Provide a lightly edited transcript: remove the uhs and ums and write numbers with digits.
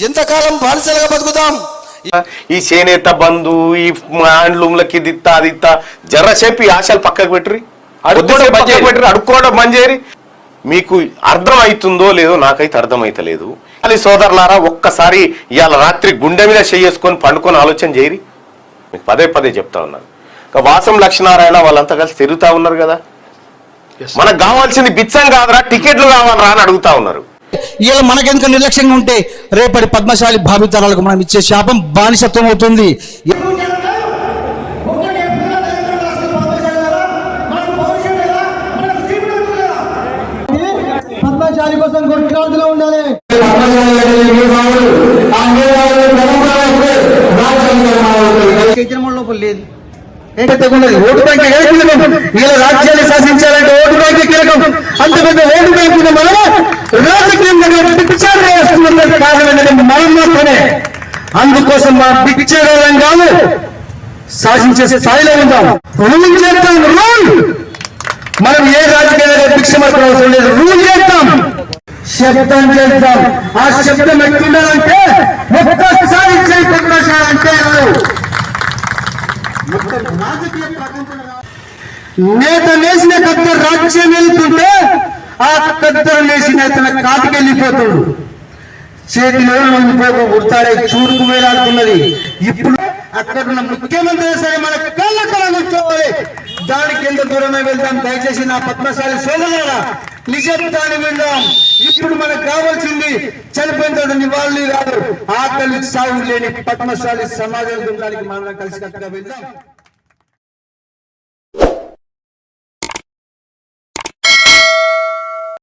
ఎంతకాలం బానిసలుగా బతుకుతాం? ఈ చేనేత బంధు, ఈ హ్యాండ్లూమ్లకి దిత్తా దిత్తా జర్రసేపు ఈ ఆశలు పక్కకు పెట్టిరి, అడుక్కోవడం బంద్ చేయరి. మీకు అర్థం అవుతుందో లేదో నాకైతే అర్థమైతలేదు. అది సోదరులారా, ఒక్కసారి ఇవాళ రాత్రి గుండె మీద చేసుకొని పండుకొని ఆలోచన చేయరి. మీకు పదే పదే చెప్తా ఉన్నారు. వాసం లక్ష్మీనారాయణ వాళ్ళంతా కలిసి తిరుగుతా ఉన్నారు కదా. మనకు కావాల్సింది బిచ్చం కాదురా, టికెట్లు కావాలరా అని అడుగుతా ఉన్నారు. ఇలా మనకెందుకు నిర్లక్ష్యంగా ఉంటే రేపటి పద్మశాలి భావితరాలకు మనం ఇచ్చే శాపం బానిసత్వం అవుతుంది. పద్మశాలి కోసం కొట్లాడుతూ ఉండాలి. లేదు ఓటు బ్యాంక్ ఇలా రాజ్యాన్ని శాసించాలంటే ఓటు బ్యాంక్ కీలకం. అంత పెద్ద ఓటు బ్యాంక్ మనం రాజకీయంగా కారణం మనం మాత్రమే. అందుకోసం మా భిక్షాగారం కాదు, శాసించే స్థాయిలో ఉందాం. రూల్ చేస్తాం, రూల్. మనం ఏ రాజకీయాలు భిక్ష మాత్రం అవసరం లేదు, రూల్ చేస్తాం, శబ్దం చేద్దాం. ఆ శబ్దం ఎట్టుండాలంటే ఒక్కసారి పద్మశాలంటే నేత నేసిన కద్దరు రాజ్యం వెళ్తుంటే ఆ కద్దరు నేసిన తన కాటికి వెళ్ళిపోతాడు. చేతిలో పోకు గుర్తాడే చూడుకు వేలాడుతున్నది. ఇప్పుడు అక్కడ ఉన్న ముఖ్యమంత్రి సరే మన కళ్ళ కూర్చోవాలి. దానికి ఎంత దూరమే వెళ్దాం. దయచేసి నా పద్మశాలి సోదరులారా, నిజాన్ని విందాం. ఇప్పుడు మనకు కావాల్సింది చనిపోయిన తర్వాత నివాళులు కాదు, ఆకలి సాగు లేని పద్మశాలి సమాజం మనం కలిసి కట్టుగా వెళ్దాం.